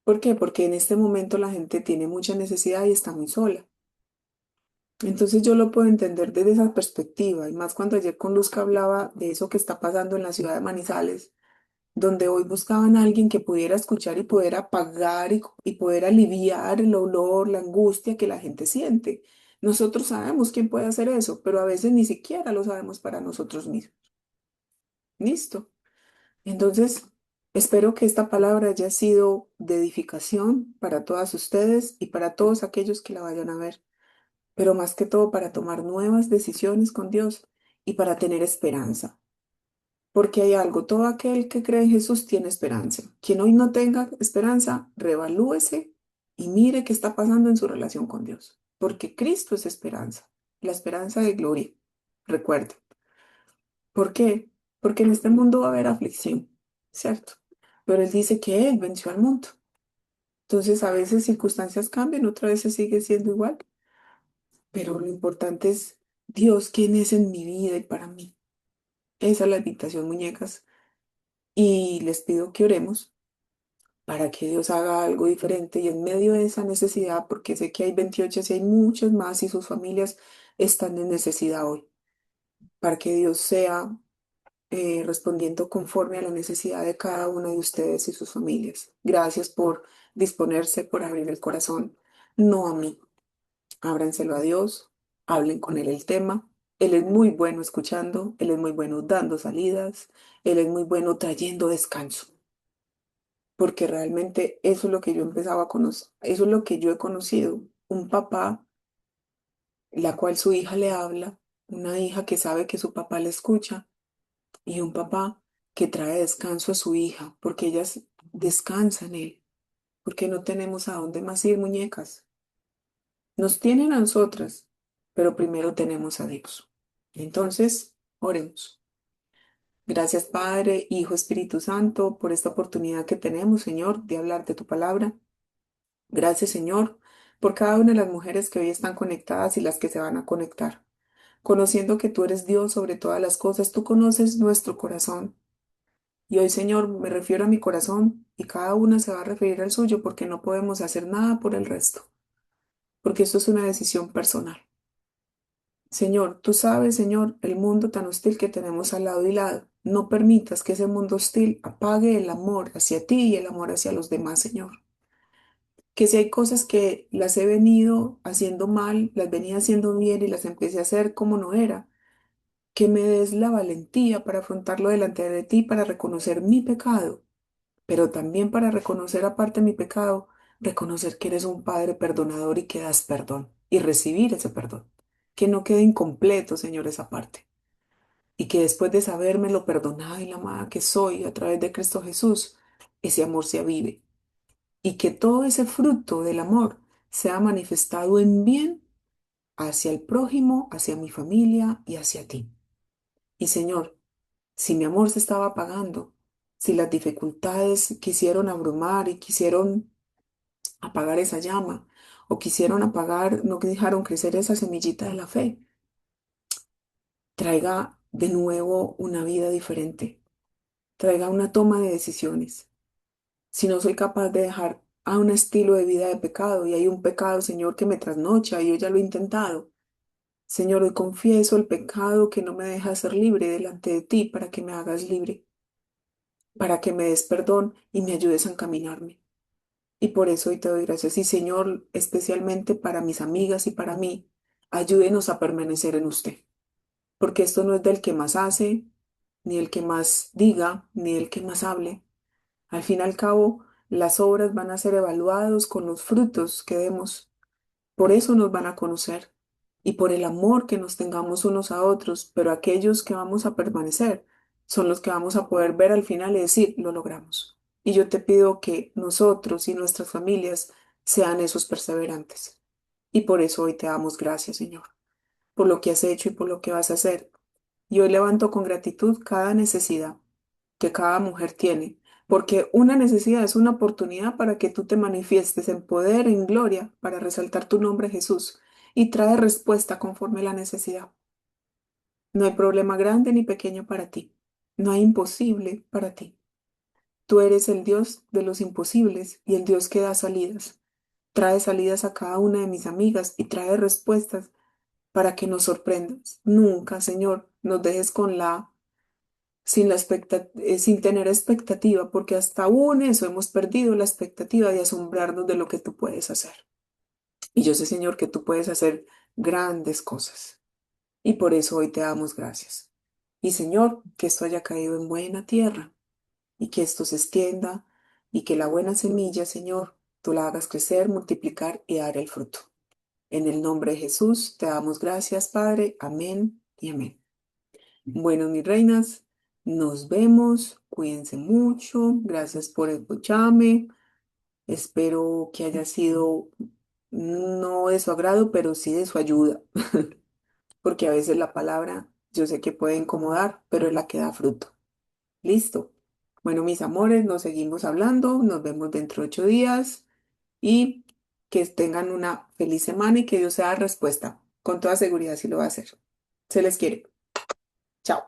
¿Por qué? Porque en este momento la gente tiene mucha necesidad y está muy sola. Entonces yo lo puedo entender desde esa perspectiva, y más cuando ayer con Luzca hablaba de eso que está pasando en la ciudad de Manizales, donde hoy buscaban a alguien que pudiera escuchar y poder apagar y poder aliviar el olor, la angustia que la gente siente. Nosotros sabemos quién puede hacer eso, pero a veces ni siquiera lo sabemos para nosotros mismos. ¿Listo? Entonces, espero que esta palabra haya sido de edificación para todas ustedes y para todos aquellos que la vayan a ver, pero más que todo para tomar nuevas decisiones con Dios y para tener esperanza. Porque hay algo, todo aquel que cree en Jesús tiene esperanza. Quien hoy no tenga esperanza, reevalúese y mire qué está pasando en su relación con Dios. Porque Cristo es esperanza, la esperanza de gloria. Recuerde. ¿Por qué? Porque en este mundo va a haber aflicción, ¿cierto? Pero Él dice que Él venció al mundo. Entonces, a veces circunstancias cambian, otras veces sigue siendo igual. Pero lo importante es Dios, quién es en mi vida y para mí. Esa es la invitación, muñecas. Y les pido que oremos para que Dios haga algo diferente y en medio de esa necesidad, porque sé que hay 28 y hay muchas más y sus familias están en necesidad hoy, para que Dios sea respondiendo conforme a la necesidad de cada uno de ustedes y sus familias. Gracias por disponerse, por abrir el corazón, no a mí. Ábranselo a Dios, hablen con Él el tema. Él es muy bueno escuchando, Él es muy bueno dando salidas, Él es muy bueno trayendo descanso, porque realmente eso es lo que yo empezaba a conocer, eso es lo que yo he conocido, un papá, la cual su hija le habla, una hija que sabe que su papá le escucha y un papá que trae descanso a su hija, porque ellas descansan en él, porque no tenemos a dónde más ir, muñecas. Nos tienen a nosotras, pero primero tenemos a Dios. Entonces, oremos. Gracias, Padre, Hijo, Espíritu Santo, por esta oportunidad que tenemos, Señor, de hablar de tu palabra. Gracias, Señor, por cada una de las mujeres que hoy están conectadas y las que se van a conectar. Conociendo que tú eres Dios sobre todas las cosas, tú conoces nuestro corazón. Y hoy, Señor, me refiero a mi corazón y cada una se va a referir al suyo porque no podemos hacer nada por el resto, porque esto es una decisión personal. Señor, tú sabes, Señor, el mundo tan hostil que tenemos al lado y lado. No permitas que ese mundo hostil apague el amor hacia ti y el amor hacia los demás, Señor. Que si hay cosas que las he venido haciendo mal, las venía haciendo bien y las empecé a hacer como no era, que me des la valentía para afrontarlo delante de ti, para reconocer mi pecado, pero también para reconocer aparte mi pecado, reconocer que eres un Padre perdonador y que das perdón y recibir ese perdón. Que no quede incompleto, Señor, esa parte. Y que después de saberme lo perdonada y la amada que soy a través de Cristo Jesús, ese amor se avive. Y que todo ese fruto del amor sea manifestado en bien hacia el prójimo, hacia mi familia y hacia ti. Y Señor, si mi amor se estaba apagando, si las dificultades quisieron abrumar y quisieron apagar esa llama, o quisieron apagar, no dejaron crecer esa semillita de la fe, traiga de nuevo una vida diferente, traiga una toma de decisiones. Si no soy capaz de dejar a un estilo de vida de pecado y hay un pecado, Señor, que me trasnocha y yo ya lo he intentado, Señor, hoy confieso el pecado que no me deja ser libre delante de ti para que me hagas libre, para que me des perdón y me ayudes a encaminarme. Y por eso hoy te doy gracias. Y Señor, especialmente para mis amigas y para mí, ayúdenos a permanecer en usted. Porque esto no es del que más hace, ni el que más diga, ni el que más hable. Al fin y al cabo, las obras van a ser evaluadas con los frutos que demos. Por eso nos van a conocer y por el amor que nos tengamos unos a otros, pero aquellos que vamos a permanecer son los que vamos a poder ver al final y decir, lo logramos. Y yo te pido que nosotros y nuestras familias sean esos perseverantes. Y por eso hoy te damos gracias, Señor, por lo que has hecho y por lo que vas a hacer. Y hoy levanto con gratitud cada necesidad que cada mujer tiene, porque una necesidad es una oportunidad para que tú te manifiestes en poder, en gloria, para resaltar tu nombre, Jesús, y trae respuesta conforme la necesidad. No hay problema grande ni pequeño para ti. No hay imposible para ti. Tú eres el Dios de los imposibles y el Dios que da salidas. Trae salidas a cada una de mis amigas y trae respuestas para que nos sorprendas. Nunca, Señor, nos dejes sin tener expectativa, porque hasta aún eso hemos perdido la expectativa de asombrarnos de lo que tú puedes hacer. Y yo sé, Señor, que tú puedes hacer grandes cosas. Y por eso hoy te damos gracias. Y Señor, que esto haya caído en buena tierra y que esto se extienda y que la buena semilla, Señor, tú la hagas crecer, multiplicar y dar el fruto. En el nombre de Jesús te damos gracias, Padre. Amén y amén. Bueno, mis reinas, nos vemos. Cuídense mucho. Gracias por escucharme. Espero que haya sido no de su agrado, pero sí de su ayuda, porque a veces la palabra yo sé que puede incomodar, pero es la que da fruto. Listo. Bueno, mis amores, nos seguimos hablando. Nos vemos dentro de 8 días y que tengan una feliz semana y que Dios sea respuesta. Con toda seguridad sí lo va a hacer. Se les quiere. Chao.